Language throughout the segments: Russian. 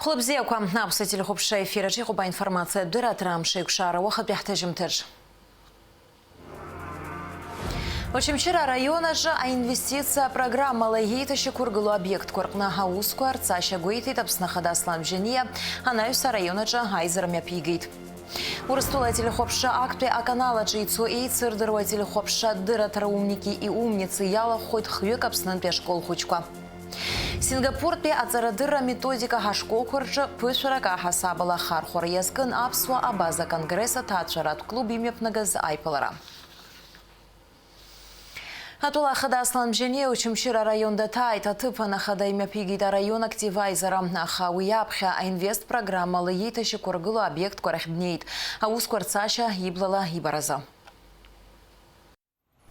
Хлопзевка на обсетили хопша эфира чихуба информация дуратрам шейкшара вахат бяхтажим тырж. Очимчира района же инвестиция программа лайгейта шекургулу объект коркна хауску арцаща гуйти тапснахада сламжения, анаюса района же гайзером япигейт. Урыстулатели хопша акты а канала чейцу и цирдыруатели хопша дыратра умники и умницы яла хоть хвек обснан пешкол хучка. Сингапурпе ацарадыра методика хашкол корча пышарака хасабала хархор язгын апсуа абаза конгресса татшарат клуб имепнагаз айпалара. Атула хада сламжене учимчира районда тайта тыпа на хада имя пигида район активайзера на хауяпхя инвест программа лейта шикургулу объект корахбнейт, а ускорцаща иблала ибараза.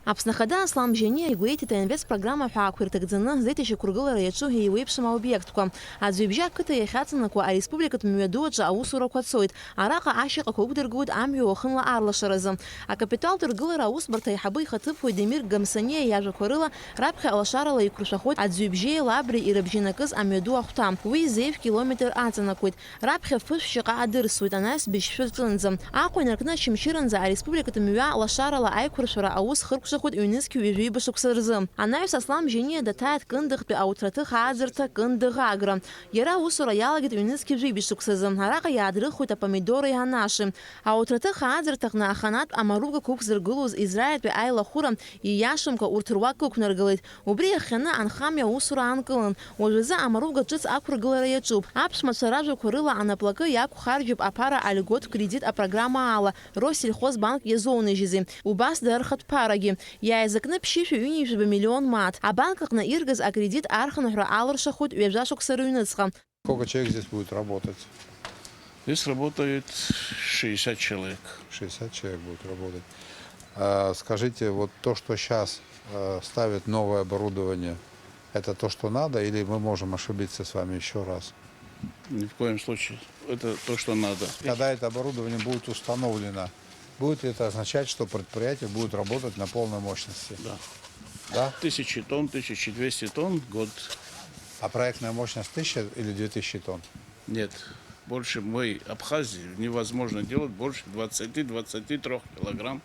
Апснахада аслам жени игуетита инвест программа хаквиртагдзана зайти шикургула раячу и уипшима объектква. А зюбжа кыта яхацанаку а республикат мюедуаджа аусура квацоит. Арака ашиqa кубдыргуд амью охынла арлашаразы. А капитал дыргула раус барта яхабы хатыпу демир гамсане яжа корыла рабха алашарала и крушахот а зюбже лабри и рабжинакыз амюеду ахтам. Уи зейв километр ацанакуит. Рабха фышшика адырсуит анас бишфюрцлынзам. Акуй наркна чимширанза а республикат мюя алашарала айкуршара аус хыркша ход юнески уежи башуксарзы. Анаюс аслам жени датает кындыхпе аутраты хазырта кындыгагра. Яра усура ялагит юнески уежи башуксарзы. Арака ядрыхуйта помидоры и ганаши. Аутраты хазыртахна аханат амаруга кук зыргулуз Израильпе айла хурам и яшымка уртурва кук наргалит. Убри ахана анхамя усура анкылын. Ожиза амаруга чиц акургылара ячуб. Апшма саражу курыла анаплака яку харджуб апара альгот кредит а программа ала. Россельхозбанк езоны жизи. Убас дархат параги. Я языкны пшишу юнишбе миллион мат, а банках на иргаз а кредит арханахра аларшахут уезжашук сарюнецха. Сколько человек здесь будет работать? Здесь работает 60 человек. 60 человек будет работать. Скажите, вот то, что сейчас ставят новое оборудование, это то, что надо, или мы можем ошибиться с вами еще раз? Ни в коем случае. Это то, что надо. Когда это оборудование будет установлено, будет ли это означать, что предприятие будет работать на полной мощности? Да. Да? 1000 тонн, 1200 тонн в год. А проектная мощность 1000 или 2000 тонн? Нет. Больше мы, Абхазии, невозможно делать больше 20-23 килограмм.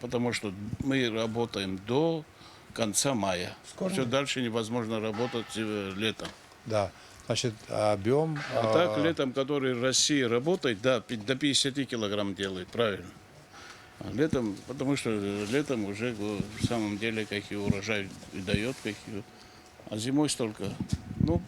Потому что мы работаем до конца мая. Все дальше невозможно работать летом. Да. Значит, объем... А так летом, который в России работает, да, до 50 килограмм делает, правильно. А летом, потому что летом уже в самом деле какие урожай и дает, какие. А зимой столько. Ну,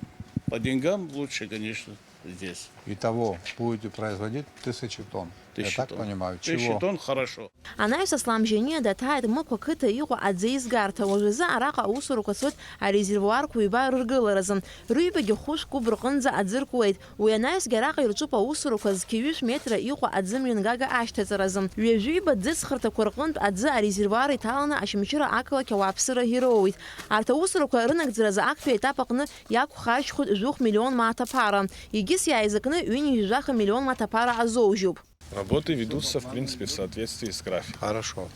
по деньгам лучше, конечно, здесь. Итого будете производить 1000 тонн. Я так понимаю. 1000 тонн хорошо. Анаюс аслам жени датает мыква кыта иго адзеизгарта. Ожиза арака усуру касот а резервуар куйба рыргыларазым. Рыбаги хуш кубрыкынза адзыркуэйт. Уянаюс гарака юрчупа усуру казкивиш метра иго адзымлингага аштазаразым. Уежуиба дзысхырта куркынт адзы а резервуар италана ашимчира акала кевапсыра хироуит. Арта усуру рынок дзыраза акпе этапакны яку харч худ жух миллион мата пара. Игис я языкны уйни жаха миллион мата пара азоужуб. Работы ведутся, в принципе, в соответствии с графиком. Хорошо.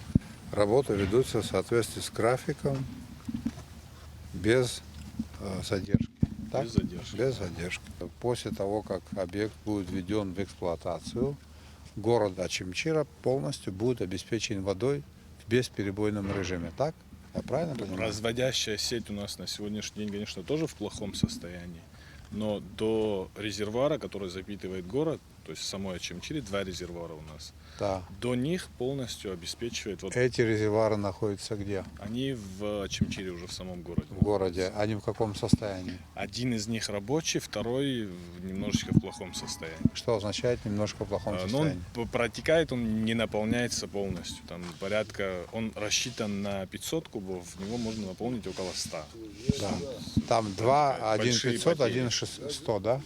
Работы ведутся в соответствии с графиком, без задержки. Так? Без задержки. Без задержки. После того, как объект будет введен в эксплуатацию, город Очимчира полностью будет обеспечен водой в бесперебойном режиме. Так? Я правильно понимаю? Разводящая сеть у нас на сегодняшний день, конечно, тоже в плохом состоянии. Но до резервуара, который запитывает город, то есть в самой Очимчире 2 резервуара у нас, Да. до них полностью обеспечивает... Вот, Эти резервуары находятся где? они в Очимчире уже в самом городе. В городе. Они в каком состоянии? Один из них рабочий, второй немножечко в плохом состоянии. Что означает немножко в плохом Но состоянии? он протекает, он не наполняется полностью. Там порядка, он рассчитан на 500 кубов, в него можно наполнить около 100. Да. Там два, один большие 500, потери. один 100, да?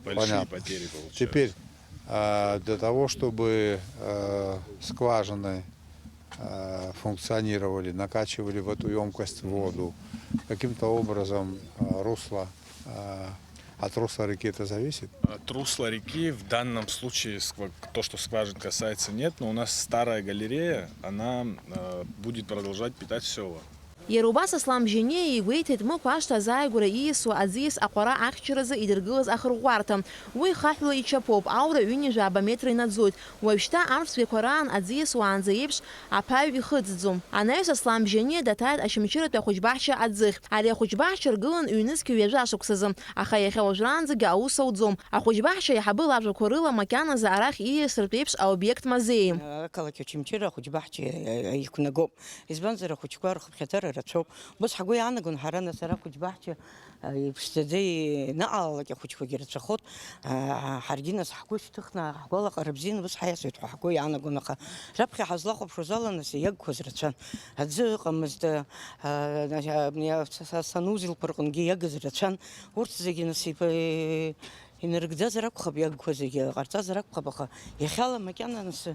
Большие Понятно. потери получаются. Теперь, для того, чтобы скважины функционировали, накачивали в эту емкость воду, каким-то образом русло, от русла реки это зависит? От русла реки в данном случае, то, что скважин касается, нет, но у нас старая галерея, она будет продолжать питать села. Иарубас Аслам Бжьениа игәеиҭеит Мықә ашҭа азааигәара ииасуа аӡиас аҟәара ахьчаразы идыргылаз ахырӷәӷәарҭа. Уи хаҳәла ичаԥоуп, аура ҩынҩажәа метра инаӡоит. Уажәшьҭа амшцәгьақәа раан аӡиас уаанӡа еиԥш аԥаҩ ихыҵӡом. Анаҩс Аслам Бжьениа даҭааит Ашьымчыратәи ахәыҷбаҳча аӡыхь. Ари ахәыҷбаҳча ргылан ҩнызқьҩ ҩажәа ашықәсазы, аха иахьа уажәраанӡагьы аус ауӡом. Ахәыҷбаҳча иаҳабы лажәақәа рыла макьаназы арахь ииасыртә еиԥш аобиект мазеи. Ақалақь Очамчыра ахәыҷбаҳча иқәнагоуп. Избанзар ахәыҷқәа рхыԥхьаҭара рацәоуп. Бус ҳгәы иаанагон ҳара нас ара ахәыҷбаҳча иԥшӡаӡа инаҟалалак ахәыҷқәагьы рацәахоит. Ҳаргьы нас ҳгәы шьҭыхны ҳгәалаҟара бзианы бус ҳаиасуеит ҳәа ҳгәы иаанагон, аха раԥхьа ҳазлахәаԥшуаз ала нас иагқәаз рацәан. Аӡы ыҟамызт, санузелқәа рҟынгьы иагыз рацәан. Урҭ зегьы нас инарыгӡазар акәхап, иагқәа зегьы ҟарҵазар акәхап, аха иахьала макьана нас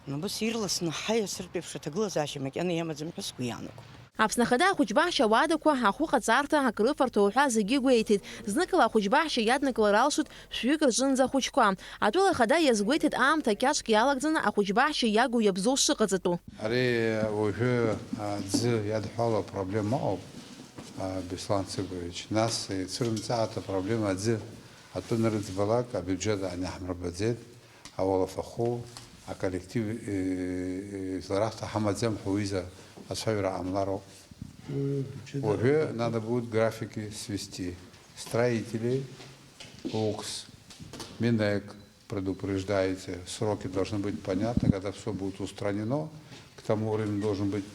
бус ирласны ҳаиасыртә еиԥш аҭагылазаашьа макьана иамаӡам ҳәа сгәы иаанагон. Аԥсны Ахада ахәыҷбаҳча ауадақәа ахәыҟаҵарҭа акрыфарҭоу ҳәа зегьы гәеиҭеит. Зныкала ахәыҷбаҳча иаднакылар алшоит шәҩык рҿынӡа ахәыҷқәа. Атәыла Ахада иазгәеиҭеит аамҭа кьаҿк иалагӡаны ахәыҷбаҳча иагу иабзоу шыҟаҵатәу. Ари уажәы аӡы иадҳәало проблема ауп, Беслан Цыгович. Нас ицәырымҵааит апроблема аӡы атәы нарыӡбалак абиуџьет аанаҳмырбаӡеит, ауалафахәы, аколлектив зларахта ҳамаӡам ҳәа уиза ацәаҩра ҟамлароуп. Уажәы надо будет графики свести. Строителей, УКС, Минэк предупреждаете, сроки должны быть понятны, когда все будет устранено, к тому времени должен быть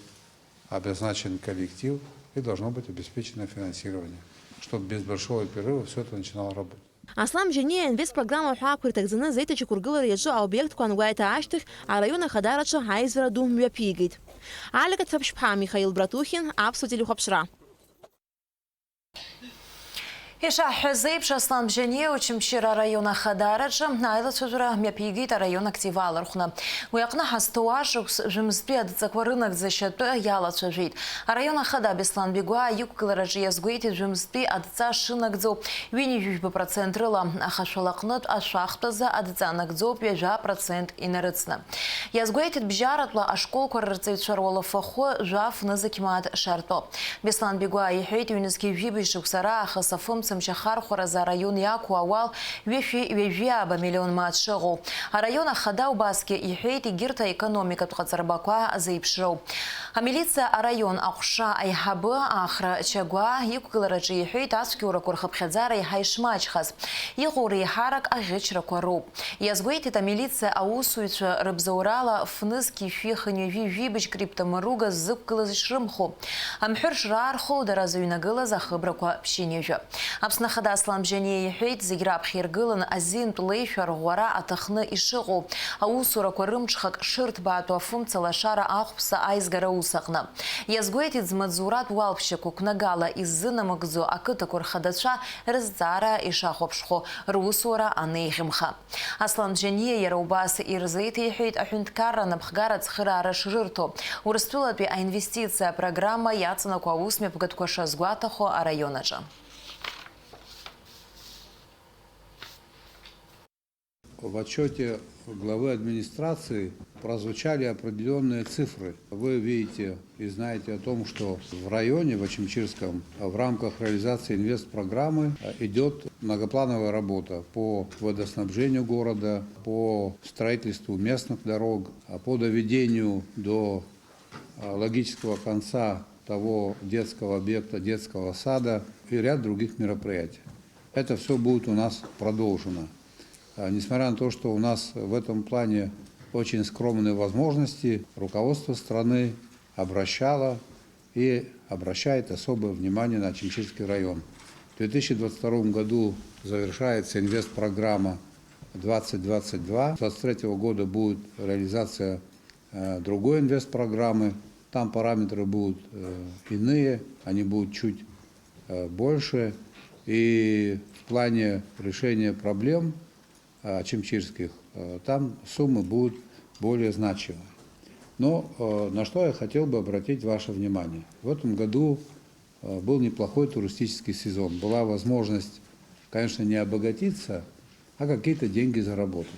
обозначен коллектив и должно быть обеспечено финансирование, чтобы без большого перерыва все это начинало работать. Аслам Бжьениа инвестпрограмма ҳәаақәа ирҭагӡаны зеиҭаҷықәыргылара иаҿу аобиектқәа ангәааиҭа ашьҭахь араион ахадараҿы аизара ду мҩаԥигеит. Алика Цаԥшьԥҳа, Михаил Братухин, Аԥсуа телехәаԥшра. Ишаҳҳәаз еиԥш Аслан Бжьениа Очамчыра араион ахадараҿы аилацәажәара мҩаԥигеит араион актив алархәны. Уи аҟны ҳазҭоу ашықәс жәымзтәи адҵақәа рынагӡашьатәы иалацәажәеит. Араион ахада Беслан Бигәаа иқәгылараҿы иазгәеиҭеит жәымзтәи адҵа шынагӡоу 2% рыла, аха шәалаҟнытә ашәахтәазы адҵа нагӡоуп 1% инарыцны. Иазгәеиҭеит бжьаратәла ашколқәа рырҵаҩцәа руалафахәы жәаф-нызықьмаат шартәоуп. Беслан Бигәаа иҳәеит ҩнызқьи жәибаҩ шықәса раахыс афымц Мчахархәаразы араион иақәу ауал ҩышәи-ҩажәиаба миллион маат шыҟоу. Араион ахада убасгьы иҳәеит егьырҭ аекономикатә ҟаҵарбақәа зеиԥшроу. Амилициа араион аҟәша аиҳабы Ахра Чагәаа иқәгылараҿы иҳәеит ацәгьоурақәа рхыԥхьаӡара иаҳа ишмаҷхаз. Иҟоу реиҳарак аӷьычрақәа роуп. Иазгәеиҭеит амилициа аусуҩцәа рыбзоурала фнызқьи шәи-хынҩажәи жәибаҩ криптомыруга ззықәгылаз ишрымхо. Амҳәыр шраархоу дара зыҩнагылаз ахыбрақәа ԥшьынҩажәа. Аԥсны Ахада Аслан Бжьениа иҳәеит зегь раԥхьа иргыланы азинтә леишәа рӷәӷәара аҭахны ишыҟоу. Аусурақәа рымҽхак шырҭбаатәу афымца лашара ахәԥса аизгара ус аҟны. Иазгәеиҭеит змаҵзуратә уалԥшьақәа қәнагала иззынамыгӡо ақыҭақәа рхадацәа рызҵаара ишахәаԥшхо русура анеиӷьымха. Аслан Бжьениа иара убас ирзеиҭеиҳәеит аҳәынҭқарра напхгара цхыраара шрырҭо. Урыстәылатәи аинвестициа программа иаҵанакуа аусмҩаԥгатәқәа шазгәаҭахо араион аҿы. В отчете главы администрации прозвучали определенные цифры. Вы видите и знаете о том, что в районе, в Очамчирском, в рамках реализации инвестпрограммы идет многоплановая работа по водоснабжению города, по строительству местных дорог, по доведению до логического конца того детского объекта, детского сада и ряд других мероприятий. Это все будет у нас продолжено. Несмотря на то, что у нас в этом плане очень скромные возможности, руководство страны обращало и обращает особое внимание на Очамчирский район. В 2022 году завершается инвестпрограмма 2022. С 2023 года будет реализация другой инвестпрограммы. Там параметры будут иные, они будут чуть больше. И в плане решения проблем очамчирских, там суммы будут более значимые. Но на что я хотел бы обратить ваше внимание. В этом году был неплохой туристический сезон. Была возможность, конечно, не обогатиться, а какие-то деньги заработать.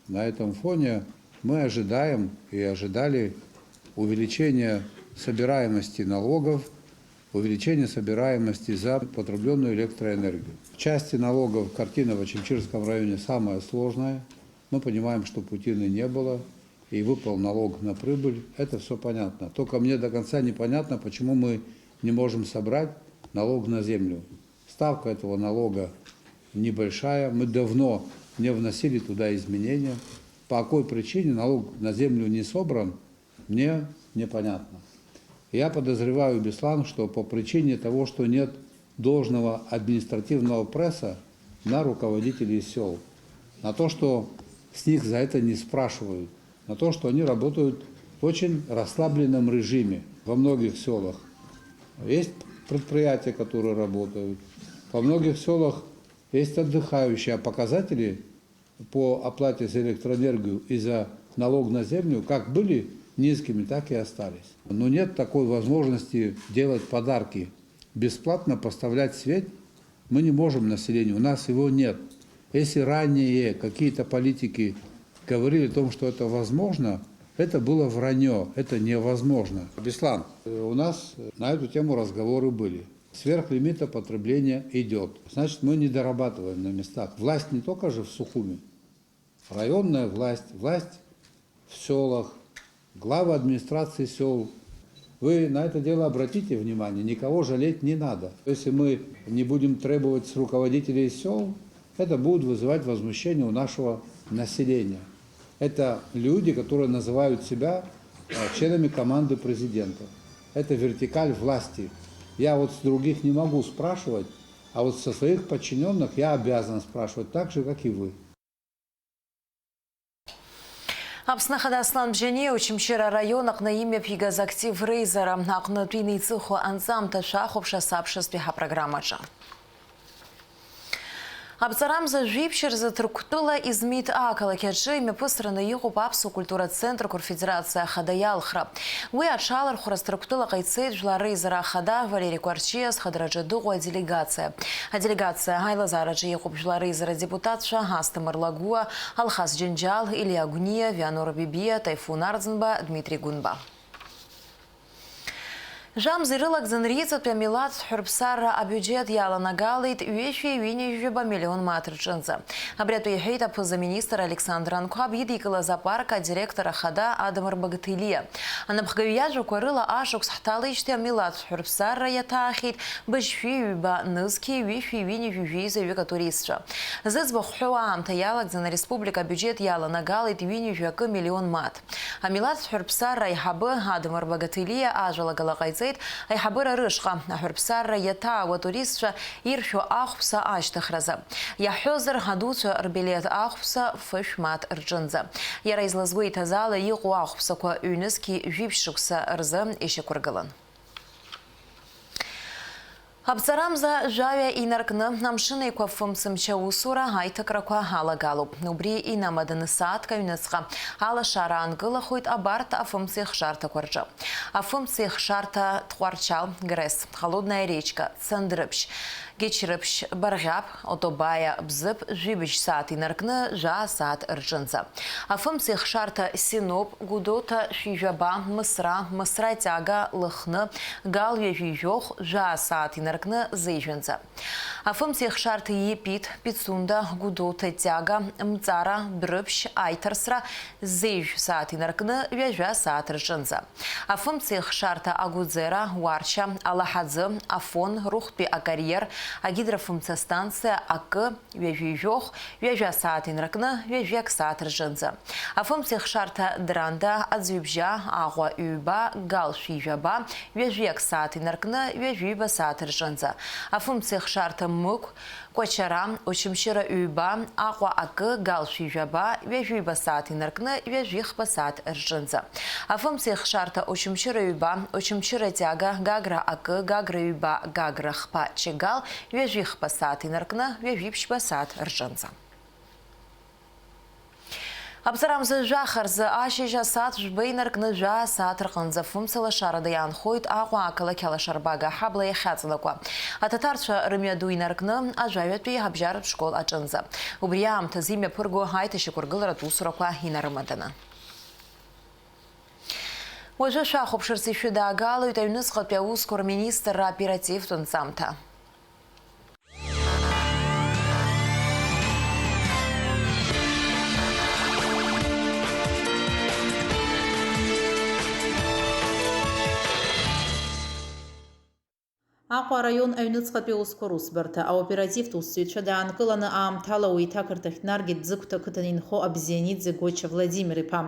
На этом фоне мы ожидаем и ожидали увеличения собираемости налогов увеличение собираемости за потребленную электроэнергию. В части налогов картина в Очимчирском районе самая сложная. Мы понимаем, что Путина не было, и выпал налог на прибыль. Это все понятно. Только мне до конца непонятно, почему мы не можем собрать налог на землю. Ставка этого налога небольшая. Мы давно не вносили туда изменения. По какой причине налог на землю не собран, мне непонятно. Я подозреваю, Беслан, что по причине того, что нет должного административного пресса на руководителей сел, на то, что с них за это не спрашивают, на то, что они работают в очень расслабленном режиме во многих селах. Есть предприятия, которые работают. Во многих селах есть отдыхающие, а показатели по оплате за электроэнергию и за налог на землю как были низкими, так и остались. Но нет такой возможности делать подарки. Бесплатно поставлять свет мы не можем населению, у нас его нет. Если ранее какие-то политики говорили о том, что это возможно, это было вранье, это невозможно. Беслан, у нас на эту тему разговоры были. Сверхлимита потребления идет. Значит, мы не дорабатываем на местах. Власть не только же в Сухуми. Районная власть, власть в селах, главы администрации сел. Вы на это дело обратите внимание, никого жалеть не надо. Если мы не будем требовать с руководителей сел, это будет вызывать возмущение у нашего населения. Это люди, которые называют себя членами команды президента. Это вертикаль власти. Я вот с других не могу спрашивать, а вот со своих подчиненных я обязан спрашивать так же, как и вы. Апснахада Аслан Бжене Очимчира районах на имя Пигаз актив Рейзера Акнатвийный цеху Анзам Ташаховша сообществе программача. Абцарам за жипчер затруктула измит акала кеджи мепысрана его папсу культура центр Конфедерация Хадаялхра. Вы отшалар хураструктула кайцейт жла Рейзера Хада Валерий Кварчиас Хадараджадугуа делегация. А делегация Гайла Зараджи Ехуп жла Рейзера депутатша Гаста Марлагуа, Алхас Джинджал, Илья Гуния, Вианора Бибия, Тайфун Арзенба, Дмитрий Гунба. Жам зырылак зынрицат пямилат хурпсара а бюджет яла нагалит уеши вини жуба миллион матриченца. Обряд уехейта позаминистр Александр Анкуаб едикала запарка директора Хада Адамар Багатылия. Она бхгавияжу корыла ашук сахталычте милат хурпсара ятахит башфи ба нызки уеши вини жужиза векатуристша. Зызбах хуам таялак зына республика бюджет яла нагалит вини жука миллион мат. А милат хурпсара яхабы Адамар Багатылия ажала галакайца Айхабыра рышқа, ахурпсарра ята ватуристша иршу ахпса аштахраза. Яхёзыр хадуцу рбилет ахпса фышмат рджынза. Яра излазгуй тазала иқу ахпса ко юнески жипшукса рза иши кургалан. Абцарам за жавя и наркна намшина и квафымцам чаусура айтакраква халагалу. Убри и намаданы саатка юнесха. Ала шара ангыла хуйт абарта афымцех шарта кварча. Афымцех шарта тхварчал грес. Холодная речка, Цандрыпш. Гечрыпш баргап, отобая бзып, жибич саат и наркна жа саат рджынца. Афымцех шарта синоп, гудота шижаба, мысра тяга, лыхны, гал вежижох, жа саат и наркна зейженца. Афымцех шарта епит, пицунда, гудота тяга, мцара, брыпш, айтарсра, зейж саат и наркна вежа саат рджынца. Афымцех шарта агудзера, варча, алахадзы, афон, рухпи акарьер, а гидрофункция ак вежижох, вежа саат инракна, вежек саат ржынза. А функциях шарта дранда, адзюбжа, агва юба, гал шижаба, вежек саат инракна, вежиба саат ржынза. А функциях шарта мук, кочара, очимшира юба, агва ак, гал шижаба, вежиба саат инракна, вежих саат ржынза. А функциях шарта очимшира юба, очимшира тяга, гагра ак, гагра юба, гагра хпа чегал, вежих пасат и наркна, вежипш пасат ржанца. Абзарам за жахар за аши жасат жбейнарк на жа сатрхан за фумсала шарадаян хойт агва акала кела шарбага хабла яхацлаква. А татарша рымядуинаркна ажавят при хабжар школ ачанза. Убриям тазимя пурго хайта шикургыл ратусураква хинармадана. Уажәы шәахәаԥшырц ишәыдаагалоит аҩныҵҟатәи аусқәа рминистр аоперативтә нҵамҭа. Аҟәа араион аҩныҵҟатәи аусқәа русбарҭа аоперативтә усзуҩцәа даанкыланы аамҭала уи иҭакырҭахь днаргеит Ӡыкәта ақыҭан инхо Абзианиӡе Гоча Владимир-иԥа.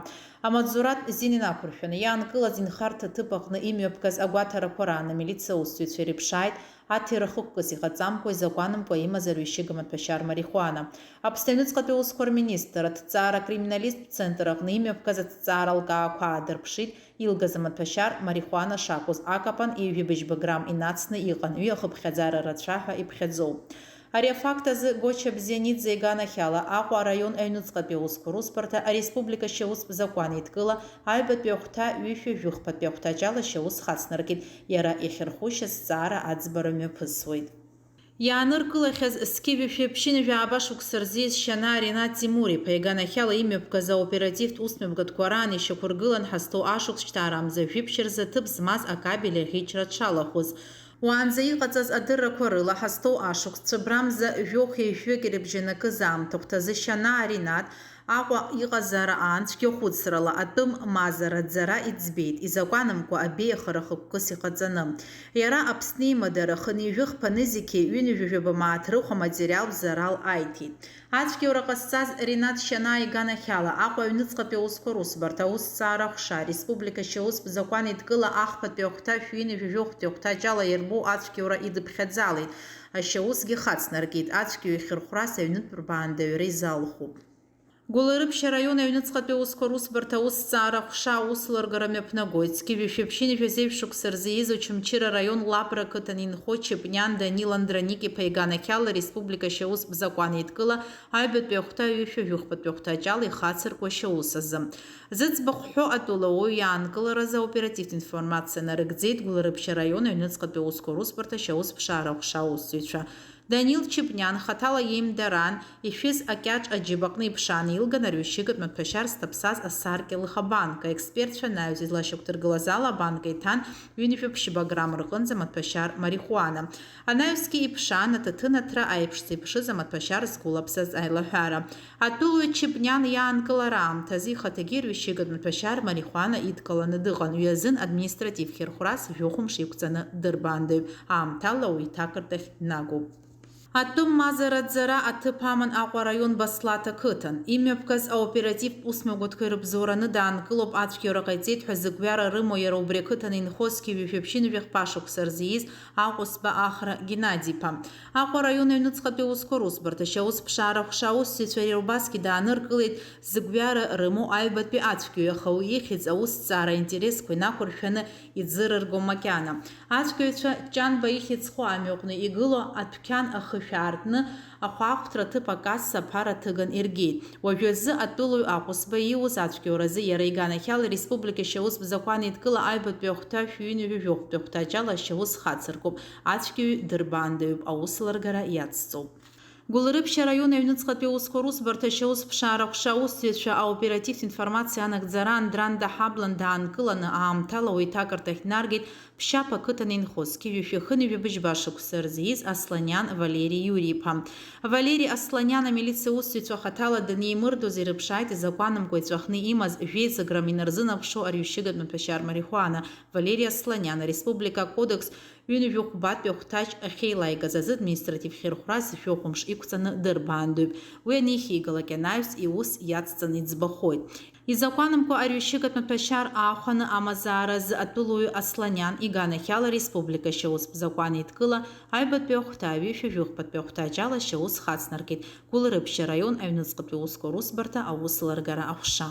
Амаҵзурат зин инақәыршәаны иаанкылаз инхарҭа ҭыԥ аҟны имҩаԥгаз агәаҭарақәа раан амилициа аусзуҩцәа ирыԥшааит аҭира хықәкыс иҟаҵамкәа изакәанымкәа имаз арҩышьыга маҭәашьар марихуана. Аԥсны аҩныҵҟатәи аусқәа рминистр аҭҵаара акриминалисттә центр аҟны имҩаԥгаз аҭҵаара алкаақәа аадырԥшит илгаз амаҭәашьар марихуана шакәыз акапан 200 грамм инацны иҟан, ҩахыԥхьаӡара рацәа ҳәа иԥхьаӡоуп. Ари афакт азы Гоча Абзианиӡе иганахьала Аҟәа араион аҩныҵҟатәи аусқәа русбарҭа ареспублика шьаусп закәан еидкыла аҩбатәи ахәҭа ҩышәа-жәохԥатәи ахәҭаҷала шьаус хацнаркит, иара иахьырхәышьаз зҵаара аӡбара мҩаԥысуеит. Иааныркылахьаз Скибишәа ԥшьынҩажәа шықәса рзиаз Шьанаа Ринат Тимур-иԥа иганахьала имҩаԥгаз аоперативтә усмҩаԥгатәқәа раан ишьақәыргылан ҳазҭоу ашықәс шьҭаарамза жәиԥшь рзы ҭыԥ змаз акабель аӷьычра дшалахәыз. Уаанӡа иҟаҵаз адыррақәа рыла ҳазҭоу ашықәс цәыбрамза жәохи жәҩык ирыбжьанакыз аамҭа хәҭазы Шьанаа Ринат Аҟәа иҟазаара аан цәгьахәыцрала атәым мазара ӡара иӡбеит, изакәанымкәа абеиахара хықәкыс иҟаҵаны. Иара Аԥсны имадара хынҩажәы хԥанызқьи ҩынҩажәижәаба мааҭ рыхә аматериалтә зарал аиҭеит. Ацәгьоура ҟазҵаз Ринат Шьанаа иганахьала Аҟәа аҩныҵҟатәи аусқәа русбарҭа аусҭҵаара ахәша ареспублика шьаусп закәан еидкыла ахԥатәи ахәҭа ҩынҩажәижәохәтәи ахәҭаҷала иарбоу ацәгьоура идыԥхьаӡалеит. Ашьаусгьы хацнаркит, ацәгьоу ихьырхәрас аҩнытә рбаандаҩра изалхуп. Гәыларыԥшь араион аҩныҵҟатәи аусқәа русбарҭа аусҭҵаара ахәша аусалыргара мҩаԥнагоит. Скибишәа ԥшьынҩажәа зеиԥшықәса рзы Очамчыра араион Лапра ақыҭан инхо Чепниан Данил Андраник-иԥа иганахьала республика шьаусп закәан еидкыла аҩбатәи ахәҭа ҩышәа-жәохԥатәи ахәҭаҷала ихацыркуа шьаус азы. Зыӡбахә ҳәо атәылауаҩ иаанкыларазы аоперативтә информациа нарыгӡеит Гәыларыԥшь араион аҩныҵҟатәи аусқәа русбарҭа шьаус ԥшаара ахәша аусзуҩцәа. Данил Чепниан хаҭала иеимдаран ишәыз акьаҿ аџьыбаҟны иԥшаан илган арҩышьыгатә маҭәашьар зҭаԥсаз асаркьа лыхабанка. Експертцәа наҩс излашьақәдыргылаз ала абанка иҭан 200 грамм рҟынӡа маҭәашьар марихуана. Анаҩсгьы иԥшаан аҭаҭынаҭра аиԥшӡа иԥшыз амаҭәашьар зқәылаԥсаз аилаҳәара. Атәылаҩ Чепниан иаанкылара аамҭазы ихаҭагьы арҩышьыгатә маҭәашьар марихуана идкыланы дыҟан. Уи азын административ хьырхәрас жәохәымш иқәҵаны дырбаандаҩуп. Аамҭала уи иҭакырҭахь днагоуп. Атәым мазара ӡара аҭыԥ аман Аҟәа араион Баслаҭ ақыҭан. Имҩаԥгаз аоперативтә усмҩаԥгатәқәа ирыбзоураны даанкылоуп ацәгьоура ҟаиҵеит ҳәа зыгәҩара рымоу иара убри ақыҭан инхо Скибишәа ԥшьынҩажәа хԥашықәса рзы из Аҟәысба Ахра Геннади-иԥа. Аҟәа араион аҩныҵҟатәи аусқәа русбарҭа шьаус ԥшаара ахәша аусзуҩцәа иара убасгьы дааныркылеит зыгәҩара рымоу аҩбатәи ацәгьоуи, аха уи ихьӡ аусҭҵаара аинтересқәа инақәыршәаны иӡырырго макьана. Ацәгьоуцәа Ҷанба ихьӡ-хәы амҩаҟны игыло адәқьан ахышә аартны ахәаахәҭра ҭыԥ акасса аԥара ҭыган иргеит. Уажәазы атәылаҩ Аҟәысба ииуз ацәгьауразы иара иганахьала республика шьаусп закәан еидкыла аҩбатәи ахәҭа ҩынҩажәижәохәтәи ахәҭаҷала шьаус хацыркуп. Ацәгьаҩ дырбаандаҩуп, аусалыргара иацҵоуп. Гәыларыԥшь араион аҩныҵҟатәи аусқәа русбарҭа шьаус ԥшаара ахәша аусзуҩцәа аоперативтә информациа анагӡара Андранда Ҳаблан даанкыланы аамҭала уи иҭакырҭахь днаргеит Ԥшьаԥ ақыҭан инхо Скибишәа хынҩажәа шықәса рзы из Асланиан Валери Иури-иԥа. Валери Асланиан амилициа аусзуҩцәа хаҭала данимырдоз ирыԥшааит изакәанымкәа иҵәахны имаз 200 грамм инарзынаԥшуа арҩышьыгатә маҭәашьар марихуана. Валери Асланиан ареспублика кодекс ҩынҩажәохәбатәи ахәҭаҷ ахьеилаигаз азы административ хьырхәрас жәохәымш иқәҵаны дырбаандаҩуп. Уи анихигалак анаҩс иус иацҵаны иӡбахоит. Изакәанымкәа арҩышьыгатә маҭәашьар аахәаны амазааразы атәылаҩ Асланиан иганахьала республика шьаусп закәан еидкыла аҩбатәи ахәҭа ҩышәа-жәохәпатәи ахәҭаҷала шьаус хацнаркит. Гәыларыԥшь араион аҩныҵҟатәи аусқәа русбарҭа аусалыргара ахәша.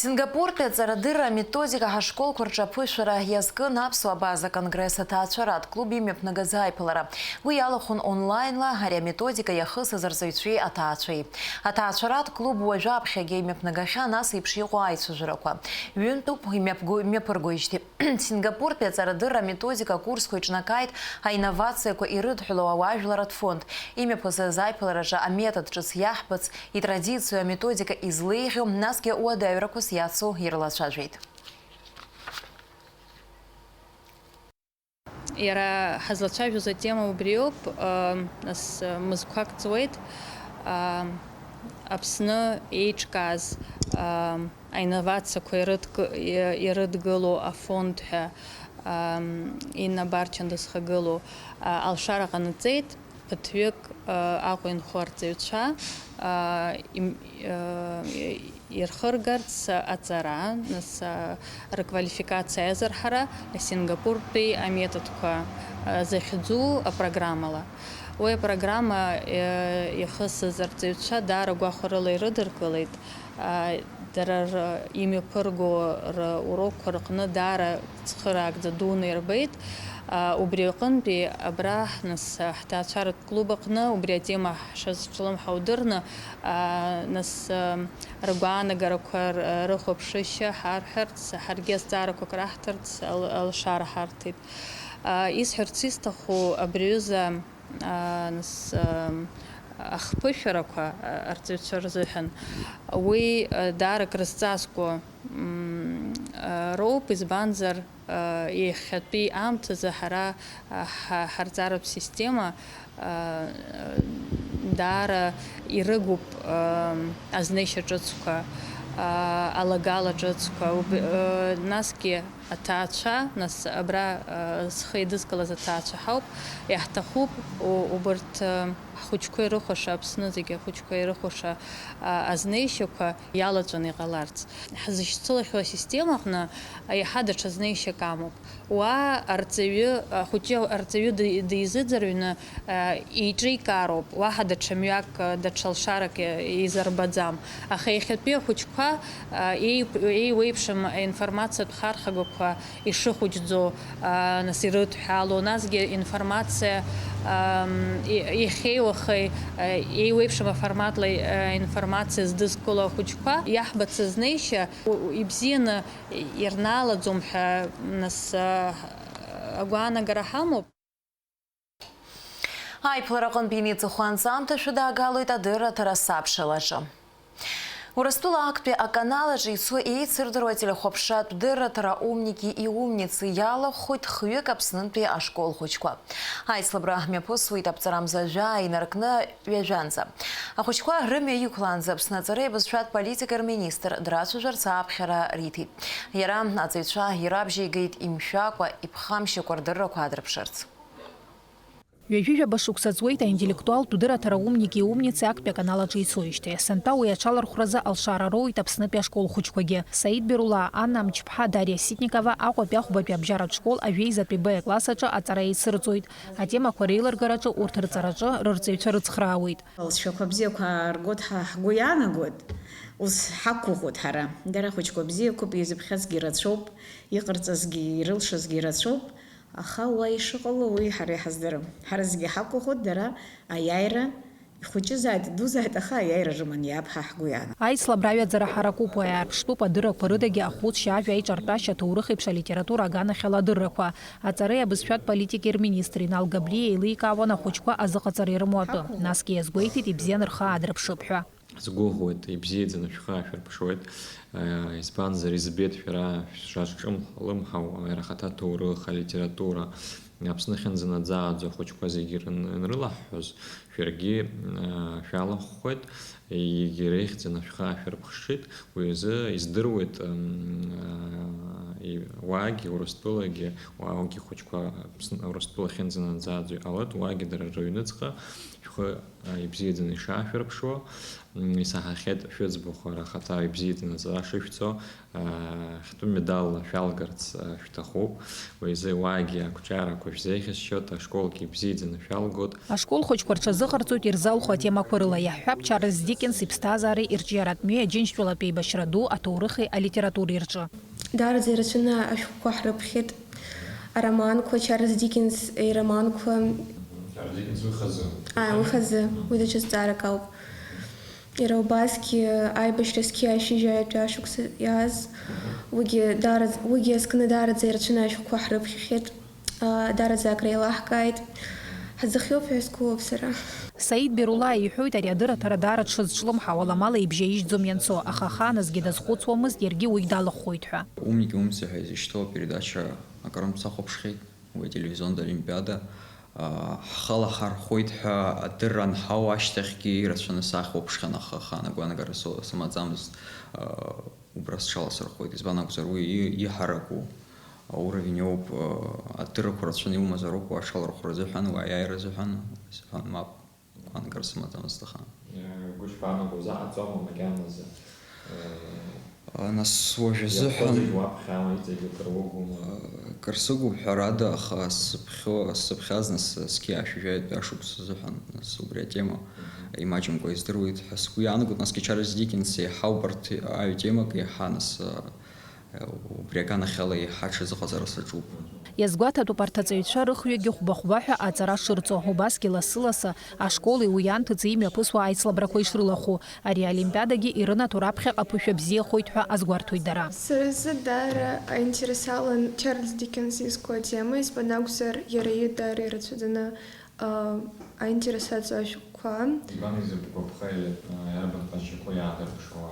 Сингапур пецарадыра методика хашкол курчапышара язгы напсуа база конгресса таачарат клубе мепнагазайпалара. Уялахун онлайнла гаря методика яхыса зарзайчуи атаачуи. Атаачарат клуб уажапхяге мепнагаша нас и пшиуайцужираква. Юнтуп мепургуичти. Сингапур пецарадыра методика курс хуичнакайт, а инновация ко ирыд хулуаважларат фонд. Имя позазайпалара же а метод чес яхпац и традицию методика излыхи наске уадайракус яцу ирлачажвит. Иара ҳазлацәажәоз атема убри ауп, нас мызқәак ҵуеит, Аԥсны еиҿкааз аинновациақәа ирыдгыло афонд ҳәа Инна Барчан дызхагыло алшара ҟанаҵеит, ԥыҭҩык Аҟәа инхо арҵаҩцәа ирхыргарц аҵара, нас рквалификациа аиазырҳара Сингапуртәи аметодқәа захьӡу апрограммала. Уи апрограмма ихысыз арҵаҩцәа даара гәахәарыла ирыдыркылеит, дара имҩаԥырго урокқәа рҟны даара цхыраагӡа дуны ирбеит. Убри аҟынтәи абра нас ҳҭаацәаратә клуб аҟны убри атема ҳшазҿлымҳау удырны, нас ргәаанагарақәа рыхәаԥшышьа ҳарҳәарц, ҳаргьы азҵаарақәак раҳҭарц алшара ҳарҭеит. Исҳәарц исҭаху абри аҩыза нас ахԥышәарақәа арҵаҩцәа рзыҳәан уи даара крызҵазкуа роуп, избанзар иахьатәи аамҭазы ҳара ҳарҵаратә система даара ирыгуп азнеишьа ҿыцқәа, алагала ҿыцқәа, насгьы аҭаацәа, нас абра зхы идызкылаз аҭаацәа ҳауп, иаҳҭахуп убарҭ ҳхәыҷқәа ирыхәаша, Аԥсны зегьы ахәыҷқәа ирыхәаша азнеишьақәа иалаҵәаны иҟаларц. Ҳзышьцылахьоу асистема аҟны иаҳа даҽа знеишьак амоуп. Уа ахәыҷы арҵаҩы дизыӡырҩны иҿикаароуп, уаҳа даҽа мҩак, даҽа лшарак изарбаӡам. Аха иахьатәи ахәыҷқәа еиуеиԥшым аинформациатә хархагақәа ишыхәыҷӡо нас ирыдҳәало, насгьы информациа иахьеиуахеи еиуеиԥшым аформатла информациа здызкыло ахәыҷқәа иаҳбац азнеишьа ибзианы ирнаалаӡом ҳәа нас агәаанагара ҳамоуп. Айплара аҟынтәи иниҵахәанҵамҭашәа даагалоит адырраҭара сабшалаҿы. Урыстәыла актәи аканалаҿы ицо еицырдыруа телехәаԥшратә дырраҭара умники и умницы иалахәхоит хҩык Аԥснынтәи ашкол хәыҷқәа. Аицлабра мҩаԥысуеит аԥҵарамзажәа инаркны ҩажәанӡа. Ахәыҷқәа рымҩа иқәлаанӡа Аԥсны аҵареи абызшәатә политикар министр драцәажәарц ааԥхьара риҭеит. Иара аҵаҩцәа ирабжьеигеит имшәакәа, иԥхамшьакәа рдыррақәа адрыԥшырц. Ҩажәижәаба шықәса ҵуеит аинтеллектуалтә дырраҭара умники и умницы актәи аканалаҿы ицоижьҭеи. Сынтәа уи аҽалархәразы алшара роуит Аԥснытәи ашкол хәыҷқәагьы. Саид Берула, Анна Амҷ-ԥҳа, Дариа Ситникова Аҟәатәи ахәбатәи абжьаратә школ ажәеизатәи Б класс аҿы аҵара еицырҵоит. Атемақәа реилыргараҿы урҭ рҵараҿы рырҵаҩцәа рыцхраауеит. Лшәақәа бзиақәа ааргоит ҳгәы иаанагоит. Ус ҳақәыӷәӷәоит ҳара. Дара хәыҷқәа бзиақәоуп, изыԥхьазгьы рацәоуп, иҟарҵазгьы ирылшазгьы рацәоуп. Аха уа ишыҟало уи ҳара иҳаздырам. Ҳара зегьы ҳақәыӷәӷәоит, дара аиааира ихәыҷызааит, идузааит, аха аиааира рыман иаап ҳа ҳгәы иаанагоит. Аицлабра аҩаӡара ҳаракуп, уи ааирԥштәуп адыррақәа рыдагьы ахәыцшьа, ажәа аиҿартәашьа, аҭоурых еиԥш алитература аганахьала адыррақәа. Аҵареи абызшәатә политикеи рминистр Инал Габлиа еиликаауан ахәыҷқәа азыҟаҵара ирымоу атәы. Насгьы иазгәеиҭеит ибзианы рхы аадырԥшып ҳәа. Сгәыӷуеит, ибзиаӡаны шәхы аашәырԥшуеит. Избанзар избеит шәара шәшазҿлымҳау иара аҭоурых, алитература Аԥсны хьынӡанаӡааӡо ахәыҷқәа зегьы анрылаҳҳәоз, шәаргьы шәалахәхоит, иреихьӡаны шәхы аашәырԥшит. Уи азы издыруеит уаагьи урыстәылагьы уаагьы хәыҷқәа урыстәыла ахьынӡанаӡааӡо иҟалоит, уаагьы дара рыҩныҵҟа шәхы ибзиаӡаны ишаашәырԥшуа, исаҳахьеит шәыӡбахә рахаҭа ибзиаӡаны аҵара шышәҵо, хьтәы медалла шәалгарц шәҭахуп, уи азы уаагьы ақәҿиарақәа шәзеиӷьасшьоит, ашколгьы ибзиаӡаны шәалгоит. Ашкол хәыҷқәа рҽазыҟарҵоит ирзалху атемақәа рыла. Иаҳҳәап Чарльз Диккенс иԥсҭазаареи ирҿиаратәи аџьынџьтәылатә еибашьра ду аҭоурыхи алитературеи рҿы. Дараӡа ирацәаны ашәҟәқәа ҳрыԥхьеит, ароманқәа, Чарльз Диккенс ироманқәа. Чарльз Диккенс уи хазы. Уи хазы, уи даҽазҵаарак ауп. Иара убасгьы аибашьра сқьиа ашьыжьаҩатәи ашықәса иааз, уигьы азкны дараӡа ирацәаны ашәҟәқәа ҳрыԥхьеит, дараӡа акреилаҳкааит. Ҳаӡахьоуп ҳәа сгәылоуп сара. Саид Берулаа иҳәоит ари адырраҭара даара дшызҿлымҳау аламала ибжьаижьӡом ианцо, аха ахааназгьы дазхәыцуамызт, иаргьы уи далахәхоит ҳәа. Умники умцы ҳәа изышьҭоу апередача акырынтә сахәаԥшхьеит, уи ателевизионтә олимпиада. Ҳхала ҳархәоит ҳәа адырра анҳау ашьҭахьгьы ирацәаны сахәаԥшхьан, аха ахаан агәаанагара сымаӡамызт, убра сҽаласырхәоит, избан акәзар уи иҳараку ауровень ауп, адыррақәа рацәаны иумазароуп ашалархәра азыҳәан, уи аиааира азыҳәан, сҳәан мап, агәаанагара сымаӡамызт ахаан. Гәышԥаанаго заҟаҵома макьаназы? Нас уажә азыҳәан кыр сыгуп ҳәарада, аха сзыԥхьаз нас сқьиа ашьыжьаҩатәи ашықәс азыҳәан, нас убри атема имаҷымкәа издыруеит ҳәа сгәы иаанагоит, насгьы Чарльз Диккенс еиҳа убарҭ аҩ-темак еиҳа нас убри аганахьала еиҳа ҽазыҟаҵара саҿуп. Иазгәаҭатәуп арҭ аҵаҩцәа рыхҩагьы хәба-хәбаҳәа аҵара шырҵо, убасгьы лассы-лассы ашколи уи ианҭыҵ имҩаԥысуа аицлабрақәа ишрылахәу. Ари аолимпиадагьы ирынаҭо раԥхьаҟа ԥышәа бзиахоит ҳәа азгәарҭоит дара. Сара зы даара аинтересалан Чарльз Диккенс изку атема, избан акәзар иара даара ирацәаӡаны аинтересаҵо ашәҟәқәа. Ибан изыбгәаԥха иарбан ашьақәа иаадырԥшуа?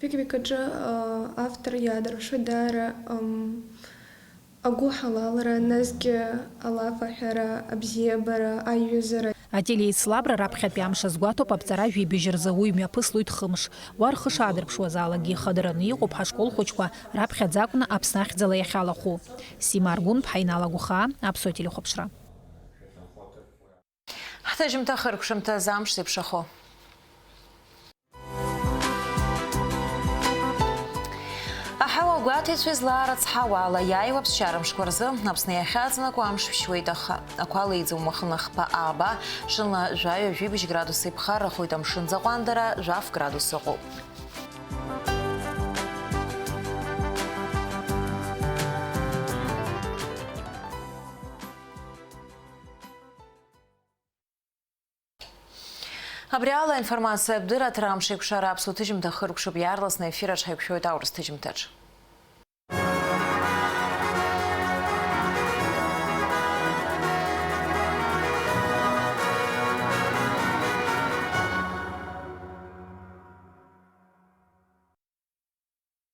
Пик-пик аҿы автор иаадырԥшуа даара агәы ҳалалра, насгьы алаф аҳәара, абзиабара, аиҩызара. Ателеицлабра раԥхьатәи амш азгәаҭоуп аԥҵара жәибжь рзы уи мҩаԥыслоит хымш. Уа рхы шаадырԥшуазаалакгьы ихадараны иҟоуп ҳашкол хәыҷқәа раԥхьаӡа акәны Аԥсны ахьӡала иахьалахәу. Сима Аргәын-ԥҳа, Инал Агәхаа, Аԥсуа телехәаԥшра. Ҳҭаҷымҭа хыркәшәымҭаз амш зеиԥшахо. Аҳауа агәаҭеицәа излаарыцҳауа ала иааиуа ԥсшьара-мшқәа рзы Аԥсны иахьаҵанакуа амш ԥшьуеит, аха ақәала иӡом уахынлахԥа ааба, шынла жәаҩа-жәибжь градус иԥхаррахоит, амшын заҟәандара жәаф градус ыҟоуп. Абри ала информациа бдыраҭара амш еиқәшара Аԥсуа ҭыжьымҭа хыркәшоуп, иаарласны ефир аҿ ҳаиқәшәоит аурыс ҭыжьымҭаҿ.